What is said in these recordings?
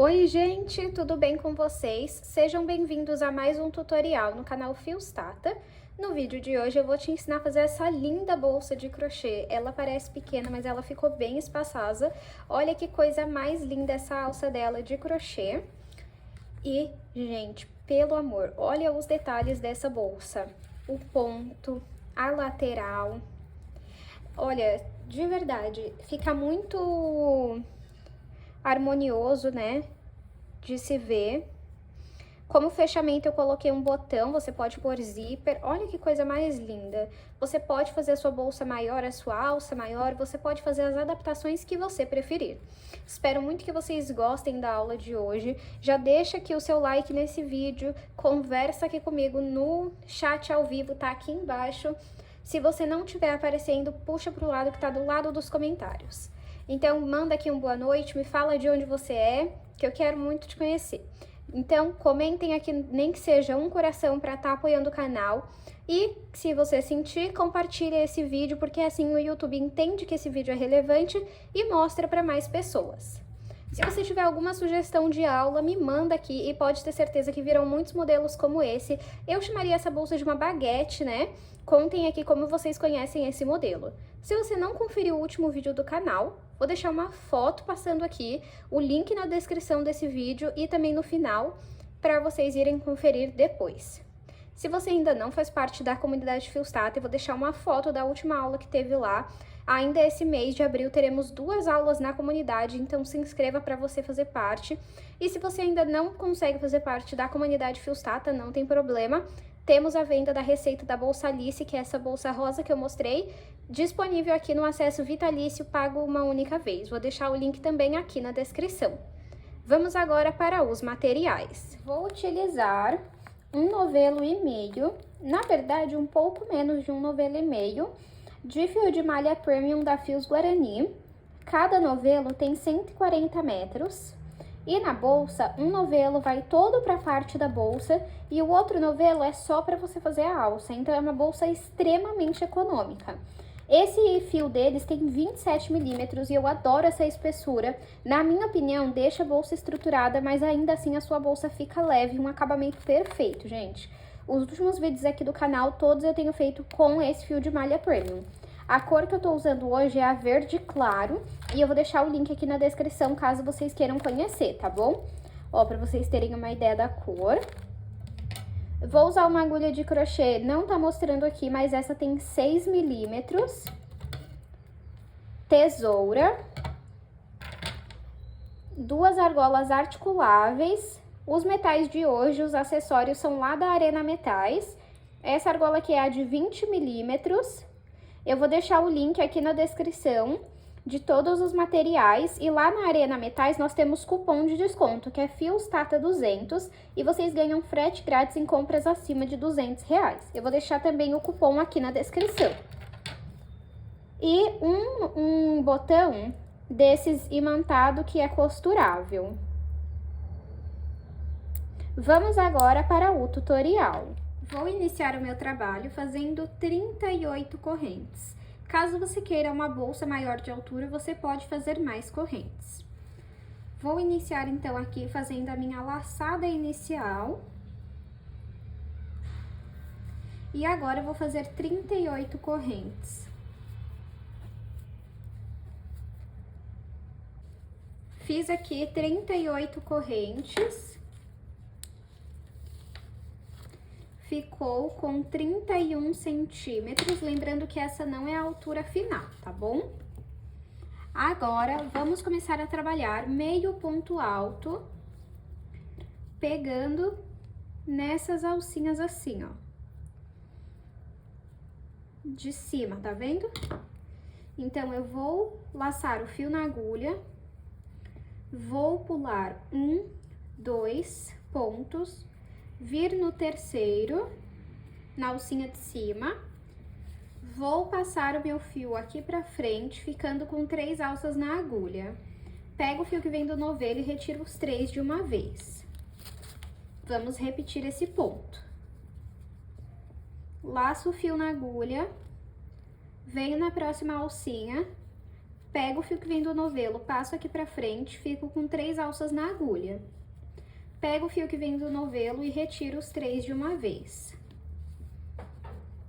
Oi gente, tudo bem com vocês? Sejam bem-vindos a mais um tutorial no canal Fios Tata. No vídeo de hoje eu vou te ensinar a fazer essa linda bolsa de crochê. Ela parece pequena, mas ela ficou bem espaçosa. Olha que coisa mais linda essa alça dela de crochê. E, gente, pelo amor, olha os detalhes dessa bolsa. O ponto, a lateral. Olha, de verdade, fica muito harmonioso, né, de se ver. Como fechamento eu coloquei um botão, você pode pôr zíper, olha que coisa mais linda. Você pode fazer a sua bolsa maior, a sua alça maior, você pode fazer as adaptações que você preferir. Espero muito que vocês gostem da aula de hoje. Já deixa aqui o seu like nesse vídeo, conversa aqui comigo no chat ao vivo, tá aqui embaixo. Se você não estiver aparecendo, puxa pro lado que tá do lado dos comentários. Então, manda aqui um boa noite, me fala de onde você é, que eu quero muito te conhecer. Então, comentem aqui, nem que seja um coração para estar apoiando o canal. E, se você sentir, compartilhe esse vídeo, porque assim o YouTube entende que esse vídeo é relevante e mostra para mais pessoas. Se você tiver alguma sugestão de aula, me manda aqui e pode ter certeza que virão muitos modelos como esse. Eu chamaria essa bolsa de uma baguete, né? Contem aqui como vocês conhecem esse modelo. Se você não conferiu o último vídeo do canal, vou deixar uma foto passando aqui, o link na descrição desse vídeo e também no final, para vocês irem conferir depois. Se você ainda não faz parte da comunidade Fios Tata, eu vou deixar uma foto da última aula que teve lá. Ainda esse mês de abril teremos 2 aulas na comunidade, então se inscreva para você fazer parte. E se você ainda não consegue fazer parte da comunidade Fios Tata, não tem problema. Temos a venda da receita da Bolsa Alice, que é essa bolsa rosa que eu mostrei, disponível aqui no acesso vitalício, pago uma única vez. Vou deixar o link também aqui na descrição. Vamos agora para os materiais. Vou utilizar um novelo e meio, na verdade um pouco menos de um novelo e meio, de fio de malha premium da Fios Guarani. Cada novelo tem 140 metros. E na bolsa, um novelo vai todo para a parte da bolsa e o outro novelo é só para você fazer a alça. Então, é uma bolsa extremamente econômica. Esse fio deles tem 27 milímetros e eu adoro essa espessura. Na minha opinião, deixa a bolsa estruturada, mas ainda assim a sua bolsa fica leve, um acabamento perfeito, gente. Os últimos vídeos aqui do canal, todos eu tenho feito com esse fio de malha premium. A cor que eu tô usando hoje é a verde claro e eu vou deixar o link aqui na descrição caso vocês queiram conhecer, tá bom? Ó, pra vocês terem uma ideia da cor. Vou usar uma agulha de crochê, não tá mostrando aqui, mas essa tem 6 milímetros. Tesoura. 2 argolas articuláveis. Os metais de hoje, os acessórios são lá da Arena Metais. Essa argola aqui é a de 20 milímetros. Eu vou deixar o link aqui na descrição de todos os materiais e lá na Arena Metais nós temos cupom de desconto, que é Fios Tata 200 e vocês ganham frete grátis em compras acima de R$200. Eu vou deixar também o cupom aqui na descrição. E um botão desses imantado que é costurável. Vamos agora para o tutorial. Vou iniciar o meu trabalho fazendo 38 correntes. Caso você queira uma bolsa maior de altura, você pode fazer mais correntes. Vou iniciar então aqui fazendo a minha laçada inicial. E agora eu vou fazer 38 correntes. Fiz aqui 38 correntes. Ficou com 31 centímetros, lembrando que essa não é a altura final, tá bom? Agora, vamos começar a trabalhar meio ponto alto, pegando nessas alcinhas assim, ó. De cima, tá vendo? Então, eu vou laçar o fio na agulha, vou pular 1, 2 pontos, vir no terceiro, na alcinha de cima, vou passar o meu fio aqui pra frente, ficando com 3 alças na agulha. Pego o fio que vem do novelo e retiro os 3 de uma vez. Vamos repetir esse ponto. Laço o fio na agulha, venho na próxima alcinha, Pego o fio que vem do novelo, passo aqui pra frente, fico com 3 alças na agulha. Pego o fio que vem do novelo e retiro os 3 de uma vez.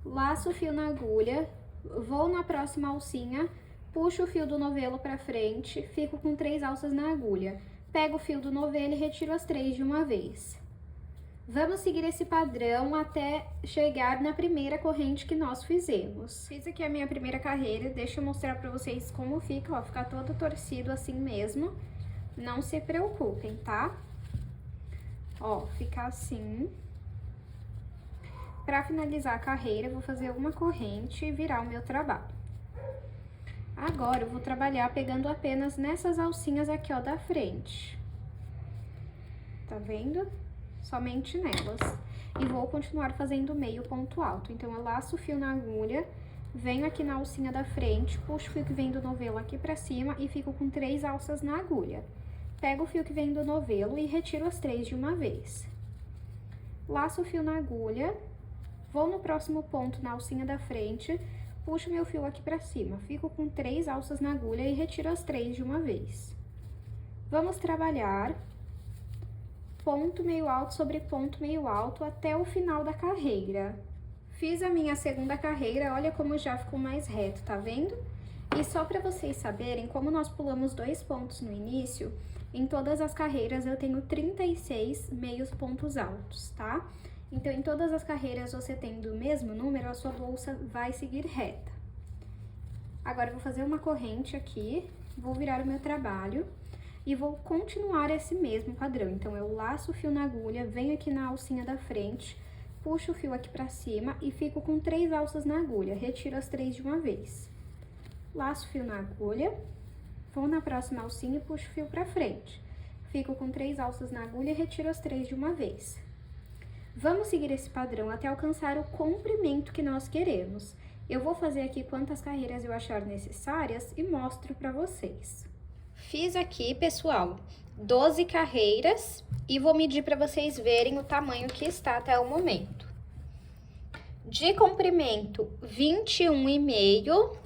Laço o fio na agulha, vou na próxima alcinha, puxo o fio do novelo pra frente, fico com 3 alças na agulha. Pego o fio do novelo e retiro as 3 de uma vez. Vamos seguir esse padrão até chegar na primeira corrente que nós fizemos. Fiz aqui a minha primeira carreira, deixa eu mostrar pra vocês como fica, ó, fica todo torcido assim mesmo. Não se preocupem, tá? Ó, fica assim. Pra finalizar a carreira, eu vou fazer uma corrente e virar o meu trabalho. Agora, eu vou trabalhar pegando apenas nessas alcinhas aqui, ó, da frente. Tá vendo? Somente nelas. E vou continuar fazendo meio ponto alto. Então, eu laço o fio na agulha, venho aqui na alcinha da frente, puxo o fio que vem do novelo aqui pra cima e fico com 3 alças na agulha. Pego o fio que vem do novelo e retiro as 3 de uma vez. Laço o fio na agulha, vou no próximo ponto na alcinha da frente, puxo meu fio aqui pra cima, fico com 3 alças na agulha e retiro as 3 de uma vez. Vamos trabalhar ponto meio alto sobre ponto meio alto até o final da carreira. Fiz a minha segunda carreira, olha como já ficou mais reto, tá vendo? E só pra vocês saberem, como nós pulamos 2 pontos no início, em todas as carreiras eu tenho 36 meios pontos altos, tá? Então, em todas as carreiras, você tendo o mesmo número, a sua bolsa vai seguir reta. Agora, eu vou fazer uma corrente aqui, vou virar o meu trabalho e vou continuar esse mesmo padrão. Então, eu laço o fio na agulha, venho aqui na alcinha da frente, puxo o fio aqui pra cima e fico com 3 alças na agulha, retiro as 3 de uma vez. Laço o fio na agulha, vou na próxima alcinha e puxo o fio pra frente. Fico com 3 alças na agulha e retiro as 3 de uma vez. Vamos seguir esse padrão até alcançar o comprimento que nós queremos. Eu vou fazer aqui quantas carreiras eu achar necessárias e mostro pra vocês. Fiz aqui, pessoal, 12 carreiras e vou medir pra vocês verem o tamanho que está até o momento. De comprimento, 21,5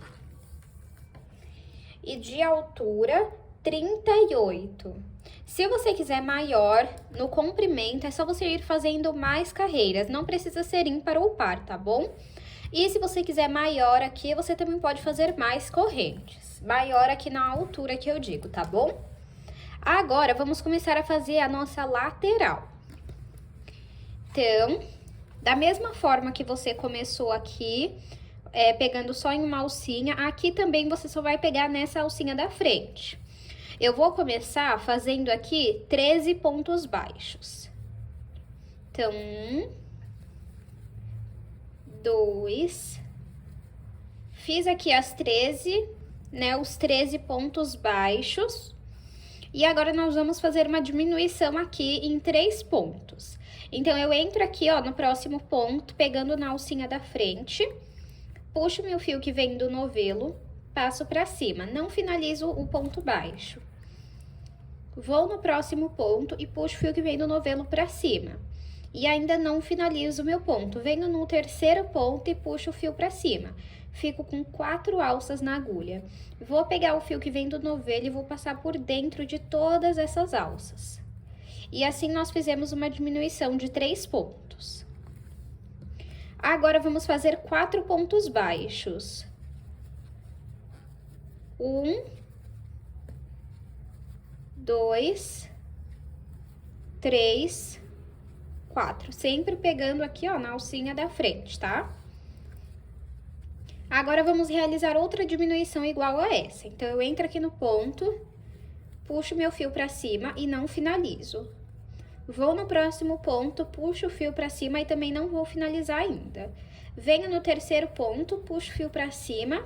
e de altura, 38. Se você quiser maior no comprimento, é só você ir fazendo mais carreiras, não precisa ser ímpar ou par, tá bom? E se você quiser maior aqui, você também pode fazer mais correntes. Maior aqui na altura que eu digo, tá bom? Agora, vamos começar a fazer a nossa lateral. Então, da mesma forma que você começou aqui, pegando só em uma alcinha, aqui também você só vai pegar nessa alcinha da frente. Eu vou começar fazendo aqui 13 pontos baixos. Então, 1, 2, fiz aqui as 13, né, os 13 pontos baixos. E agora, nós vamos fazer uma diminuição aqui em 3 pontos. Então, eu entro aqui, ó, no próximo ponto, pegando na alcinha da frente, puxo meu fio que vem do novelo, passo pra cima, não finalizo o ponto baixo. Vou no próximo ponto e puxo o fio que vem do novelo pra cima. E ainda não finalizo o meu ponto. Venho no terceiro ponto e puxo o fio pra cima. Fico com 4 alças na agulha. Vou pegar o fio que vem do novelo e vou passar por dentro de todas essas alças. E assim nós fizemos uma diminuição de 3 pontos. Agora, vamos fazer 4 pontos baixos. 1, 2, 3, 4. Sempre pegando aqui, ó, na alcinha da frente, tá? Agora, vamos realizar outra diminuição igual a essa. Então, eu entro aqui no ponto, puxo meu fio pra cima e não finalizo. Vou no próximo ponto, puxo o fio pra cima e também não vou finalizar ainda. Venho no terceiro ponto, puxo o fio pra cima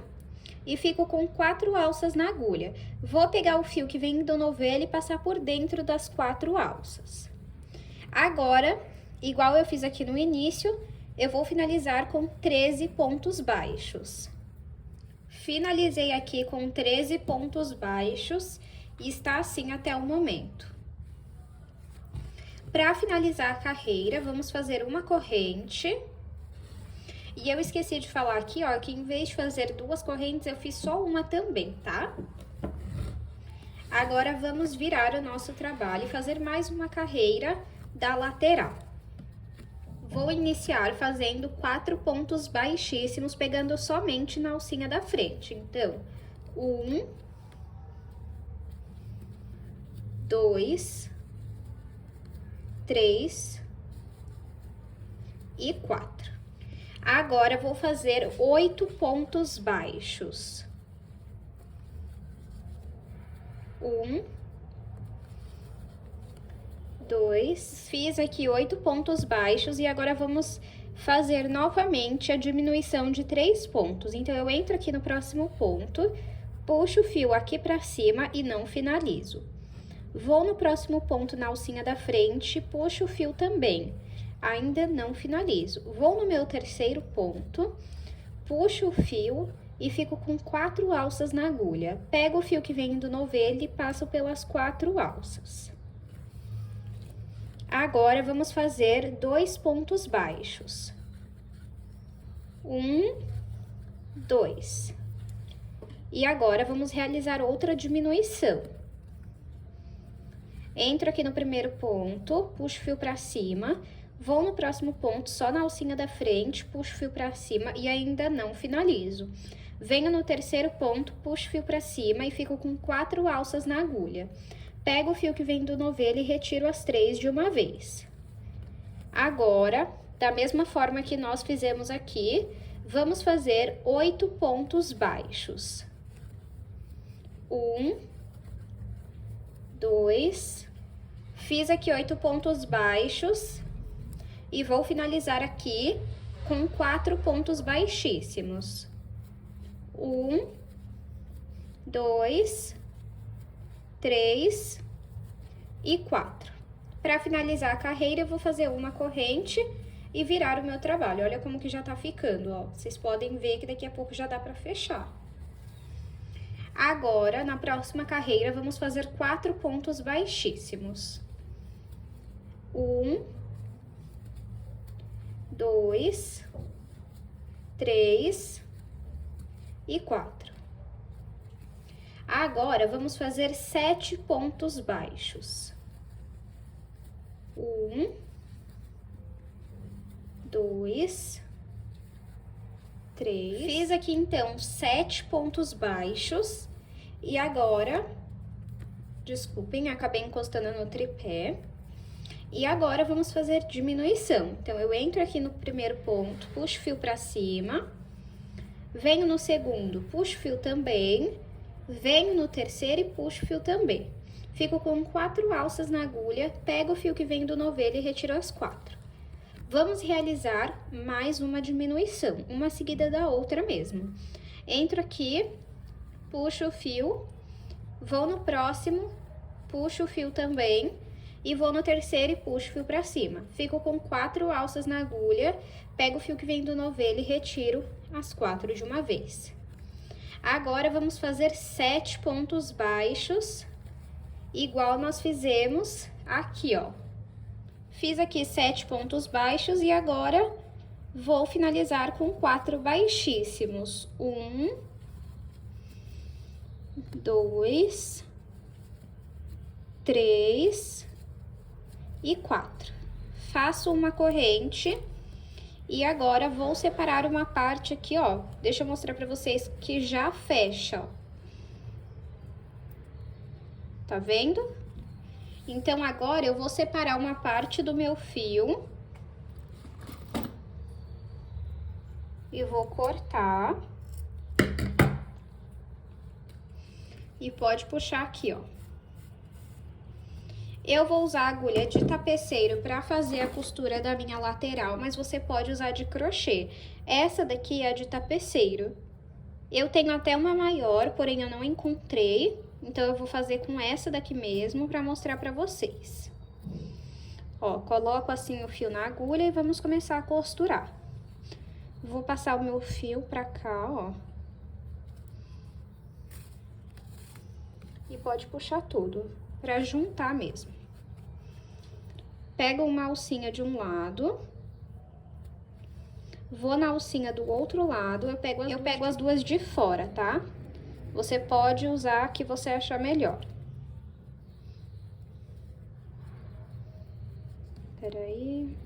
e fico com 4 alças na agulha. Vou pegar o fio que vem do novelo e passar por dentro das 4 alças. Agora, igual eu fiz aqui no início, eu vou finalizar com 13 pontos baixos. Finalizei aqui com 13 pontos baixos e está assim até o momento. Para finalizar a carreira, vamos fazer uma corrente. E eu esqueci de falar aqui, ó, que em vez de fazer 2 correntes, eu fiz só uma também, tá? Agora, vamos virar o nosso trabalho e fazer mais uma carreira da lateral. Vou iniciar fazendo 4 pontos baixíssimos, pegando somente na alcinha da frente. Então, 1, 2, 3 e 4. Agora, vou fazer 8 pontos baixos. 1, 2, fiz aqui 8 pontos baixos e agora vamos fazer novamente a diminuição de 3 pontos. Então, eu entro aqui no próximo ponto, puxo o fio aqui pra cima e não finalizo. Vou no próximo ponto na alcinha da frente, puxo o fio também, ainda não finalizo. Vou no meu terceiro ponto, puxo o fio e fico com 4 alças na agulha. Pego o fio que vem do novelo e passo pelas 4 alças. Agora, vamos fazer 2 pontos baixos. 1, 2. E agora, vamos realizar outra diminuição. Entro aqui no primeiro ponto, puxo o fio pra cima, vou no próximo ponto, só na alcinha da frente, puxo o fio pra cima e ainda não finalizo. Venho no terceiro ponto, puxo o fio pra cima e fico com 4 alças na agulha. Pego o fio que vem do novelo e retiro as 3 de uma vez. Agora, da mesma forma que nós fizemos aqui, vamos fazer 8 pontos baixos. 1, 2, fiz aqui 8 pontos baixos e vou finalizar aqui com 4 pontos baixíssimos. 1, 2, 3 e 4. Para finalizar a carreira, eu vou fazer uma corrente e virar o meu trabalho. Olha como que já tá ficando, ó. Vocês podem ver que daqui a pouco já dá para fechar. Agora, na próxima carreira, vamos fazer 4 pontos baixíssimos. 1, 2, 3 e 4. Agora, vamos fazer 7 pontos baixos. 1, 2, 3. Fiz aqui, então, 7 pontos baixos. E agora, desculpem, acabei encostando no tripé. E agora, vamos fazer diminuição. Então, eu entro aqui no primeiro ponto, puxo o fio pra cima. Venho no segundo, puxo o fio também. Venho no terceiro e puxo o fio também. Fico com 4 alças na agulha, pego o fio que vem do novelo e retiro as 4. Vamos realizar mais uma diminuição, uma seguida da outra mesmo. Entro aqui, puxo o fio, vou no próximo, puxo o fio também, e vou no terceiro e puxo o fio pra cima. Fico com 4 alças na agulha, pego o fio que vem do novelo e retiro as 4 de uma vez. Agora, vamos fazer 7 pontos baixos, igual nós fizemos aqui, ó. Fiz aqui 7 pontos baixos e agora vou finalizar com 4 baixíssimos. 1, 2, 3 e 4. Faço uma corrente. E agora, vou separar uma parte aqui, ó. Deixa eu mostrar pra vocês que já fecha, ó. Tá vendo? Então, agora, eu vou separar uma parte do meu fio. E vou cortar. E pode puxar aqui, ó. Eu vou usar a agulha de tapeceiro para fazer a costura da minha lateral, mas você pode usar de crochê. Essa daqui é a de tapeceiro. Eu tenho até uma maior, porém eu não encontrei, então eu vou fazer com essa daqui mesmo para mostrar para vocês. Ó, coloco assim o fio na agulha e vamos começar a costurar. Vou passar o meu fio pra cá, ó. E pode puxar tudo, pra juntar mesmo. Pego uma alcinha de um lado, vou na alcinha do outro lado, eu pego as duas de fora, tá? Você pode usar a que você achar melhor. Peraí.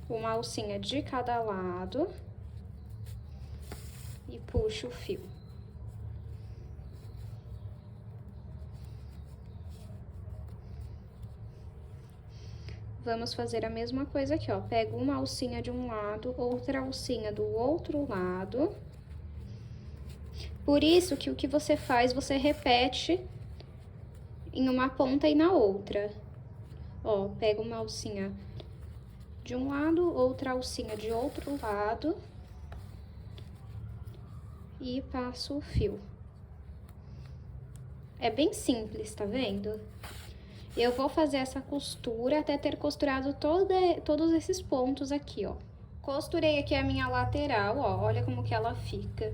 Uma alcinha de cada lado e puxo o fio. Vamos fazer a mesma coisa aqui, ó. Pego uma alcinha de um lado, outra alcinha do outro lado. Por isso que o que você faz, você repete em uma ponta e na outra. Ó, pego uma alcinha de um lado, outra alcinha de outro lado. E passo o fio. É bem simples, tá vendo? Eu vou fazer essa costura até ter costurado todos esses pontos aqui, ó. Costurei aqui a minha lateral, ó, olha como que ela fica.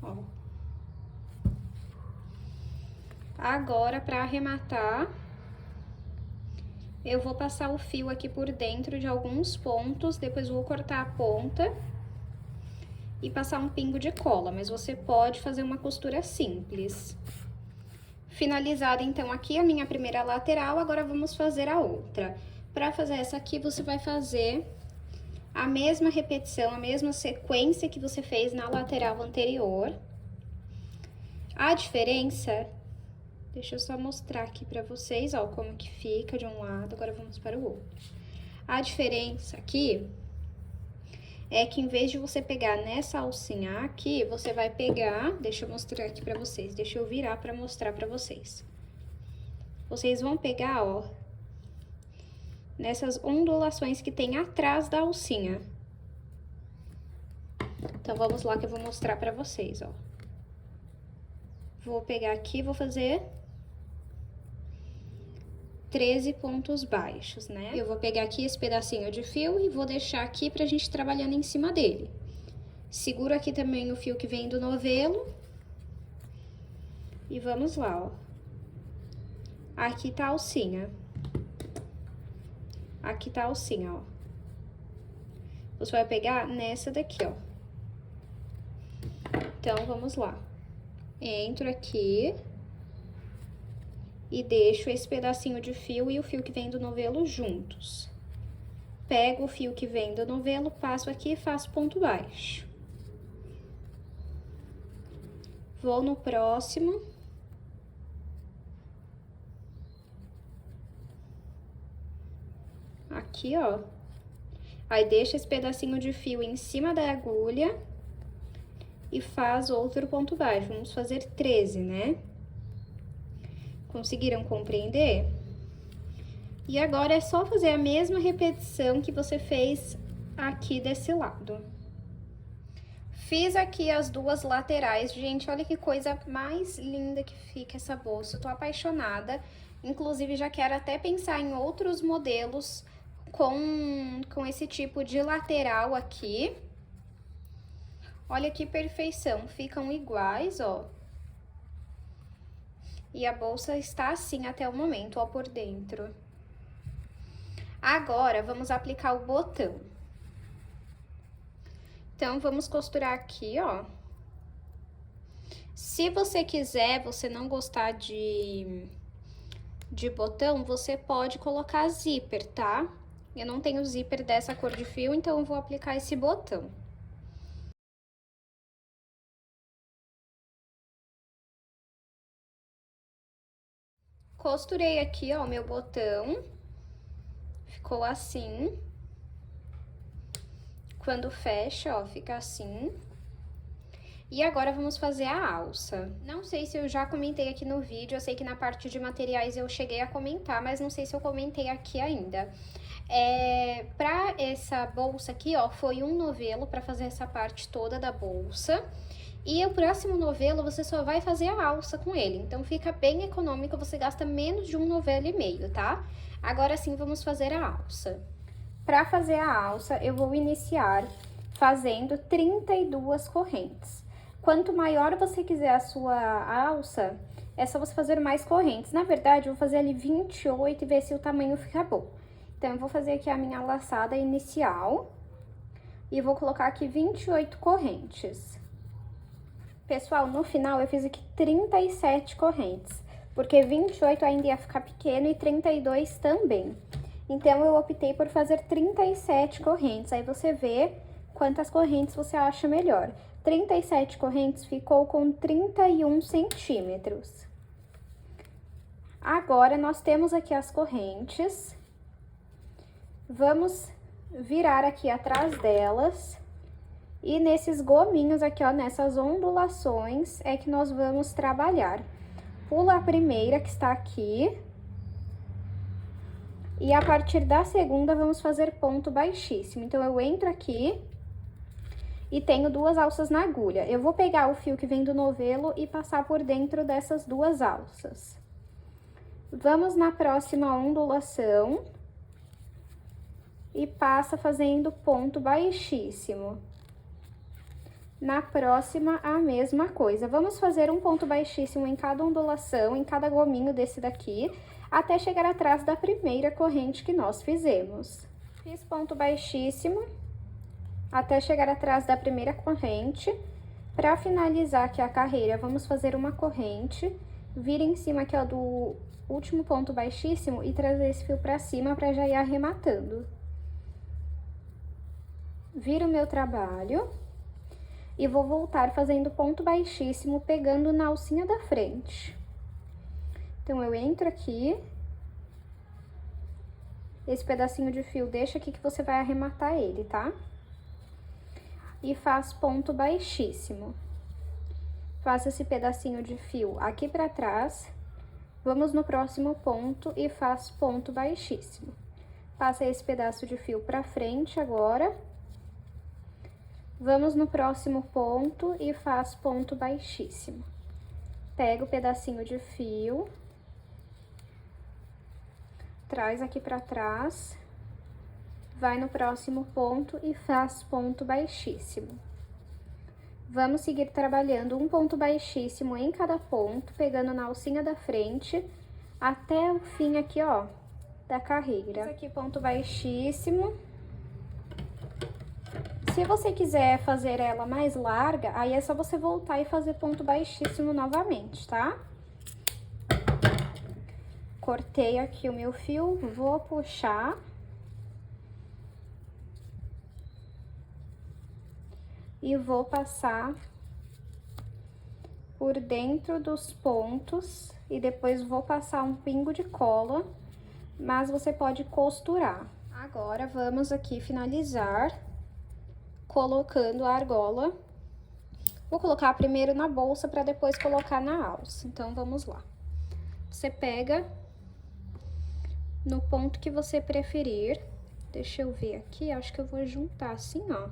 Ó. Agora, pra arrematar, eu vou passar o fio aqui por dentro de alguns pontos, depois vou cortar a ponta e passar um pingo de cola, mas você pode fazer uma costura simples. Finalizada, então, aqui a minha primeira lateral, agora vamos fazer a outra. Para fazer essa aqui, você vai fazer a mesma repetição, a mesma sequência que você fez na lateral anterior. A diferença, deixa eu só mostrar aqui pra vocês, ó, como que fica de um lado, agora vamos para o outro. A diferença aqui é que em vez de você pegar nessa alcinha aqui, você vai pegar, deixa eu mostrar aqui pra vocês, deixa eu virar pra mostrar pra vocês. Vocês vão pegar, ó, nessas ondulações que tem atrás da alcinha. Então, vamos lá que eu vou mostrar pra vocês, ó. Vou pegar aqui, vou fazer 13 pontos baixos, né? Eu vou pegar aqui esse pedacinho de fio e vou deixar aqui pra gente trabalhando em cima dele. Seguro aqui também o fio que vem do novelo. E vamos lá, ó. Aqui tá a alcinha. Aqui tá a alcinha, ó. Você vai pegar nessa daqui, ó. Então, vamos lá. Entro aqui e deixo esse pedacinho de fio e o fio que vem do novelo juntos. Pego o fio que vem do novelo, passo aqui e faço ponto baixo. Vou no próximo. Aqui, ó. Aí, deixa esse pedacinho de fio em cima da agulha e faz outro ponto baixo. Vamos fazer 13, né? Conseguiram compreender? E agora é só fazer a mesma repetição que você fez aqui desse lado. Fiz aqui as duas laterais. Gente, olha que coisa mais linda que fica essa bolsa. Eu tô apaixonada. Inclusive, já quero até pensar em outros modelos com esse tipo de lateral aqui. Olha que perfeição. Ficam iguais, ó. E a bolsa está assim até o momento, ó, por dentro. Agora, vamos aplicar o botão. Então, vamos costurar aqui, ó. Se você quiser, você não gostar de botão, você pode colocar zíper, tá? Eu não tenho zíper dessa cor de fio, então eu vou aplicar esse botão. Costurei aqui, ó, o meu botão. Ficou assim. Quando fecha, ó, fica assim. E agora vamos fazer a alça. Não sei se eu já comentei aqui no vídeo, eu sei que na parte de materiais eu cheguei a comentar, mas não sei se eu comentei aqui ainda. Pra essa bolsa aqui, ó, foi um novelo pra fazer essa parte toda da bolsa. E o próximo novelo você só vai fazer a alça com ele, então fica bem econômico, você gasta menos de um novelo e meio, tá? Agora sim, vamos fazer a alça. Pra fazer a alça, eu vou iniciar fazendo 32 correntes. Quanto maior você quiser a sua alça, é só você fazer mais correntes. Na verdade, eu vou fazer ali 28 e ver se o tamanho fica bom. Então, eu vou fazer aqui a minha laçada inicial e vou colocar aqui 28 correntes. Pessoal, no final eu fiz aqui 37 correntes, porque 28 ainda ia ficar pequeno e 32 também. Então, eu optei por fazer 37 correntes, aí você vê quantas correntes você acha melhor. 37 correntes ficou com 31 centímetros. Agora, nós temos aqui as correntes. Vamos virar aqui atrás delas. E nesses gominhos aqui, ó, nessas ondulações, é que nós vamos trabalhar. Pula a primeira que está aqui. E a partir da segunda, vamos fazer ponto baixíssimo. Então, eu entro aqui e tenho 2 alças na agulha. Eu vou pegar o fio que vem do novelo e passar por dentro dessas 2 alças. Vamos na próxima ondulação e passa fazendo ponto baixíssimo. Na próxima, a mesma coisa. Vamos fazer um ponto baixíssimo em cada ondulação, em cada gominho desse daqui, até chegar atrás da primeira corrente que nós fizemos. Fiz ponto baixíssimo até chegar atrás da primeira corrente. Para finalizar aqui a carreira, vamos fazer uma corrente, vir em cima aqui, ó, do último ponto baixíssimo e trazer esse fio para cima para já ir arrematando. Viro o meu trabalho e vou voltar fazendo ponto baixíssimo, pegando na alcinha da frente. Então, eu entro aqui, esse pedacinho de fio deixa aqui que você vai arrematar ele, tá? E faz ponto baixíssimo. Faça esse pedacinho de fio aqui pra trás, vamos no próximo ponto e faz ponto baixíssimo. Passa esse pedaço de fio pra frente agora. Vamos no próximo ponto e faz ponto baixíssimo. Pega o pedacinho de fio, traz aqui pra trás, vai no próximo ponto e faz ponto baixíssimo. Vamos seguir trabalhando um ponto baixíssimo em cada ponto, pegando na alcinha da frente, até o fim aqui, ó, da carreira. Esse aqui, ponto baixíssimo. Se você quiser fazer ela mais larga, aí é só você voltar e fazer ponto baixíssimo novamente, tá? Cortei aqui o meu fio, vou puxar. E vou passar por dentro dos pontos e depois vou passar um pingo de cola, mas você pode costurar. Agora, vamos aqui finalizar colocando a argola. Vou colocar primeiro na bolsa para depois colocar na alça. Então, vamos lá. Você pega no ponto que você preferir. Deixa eu ver aqui, acho que eu vou juntar assim, ó.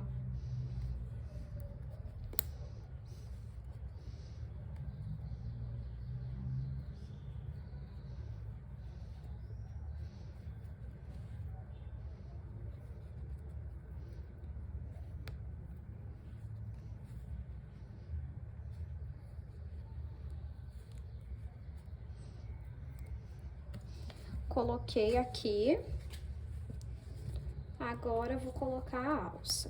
Coloquei aqui, agora eu vou colocar a alça.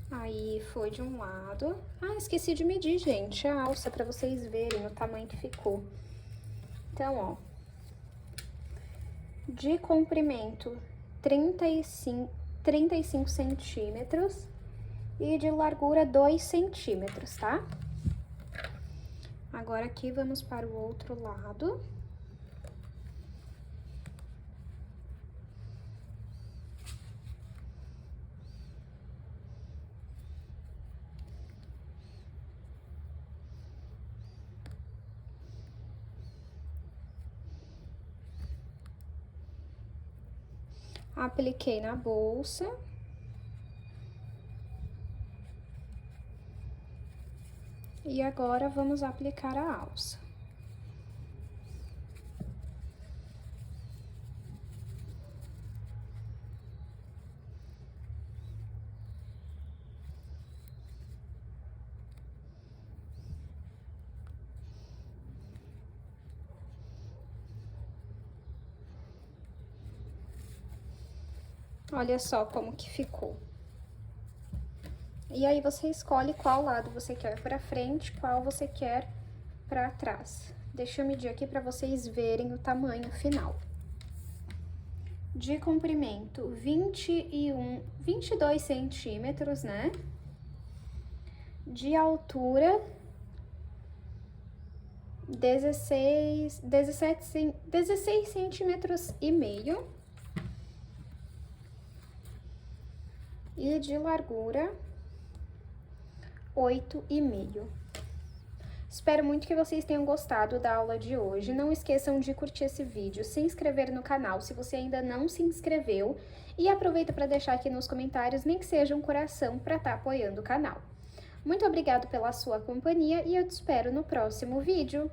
Aí, foi de um lado. Ah, esqueci de medir, gente, a alça, pra vocês verem o tamanho que ficou. Então, ó, de comprimento, 35 centímetros e de largura, 2 centímetros, tá? Agora, aqui, vamos para o outro lado. Apliquei na bolsa. E agora vamos aplicar a alça. Olha só como que ficou. E aí você escolhe qual lado você quer pra frente, qual você quer pra trás. Deixa eu medir aqui pra vocês verem o tamanho final. De comprimento, 22 centímetros, né? De altura, 16 centímetros e meio. E de largura, 8,5. Espero muito que vocês tenham gostado da aula de hoje. Não esqueçam de curtir esse vídeo, se inscrever no canal se você ainda não se inscreveu e aproveita para deixar aqui nos comentários, nem que seja um coração, para estar apoiando o canal. Muito obrigado pela sua companhia e eu te espero no próximo vídeo.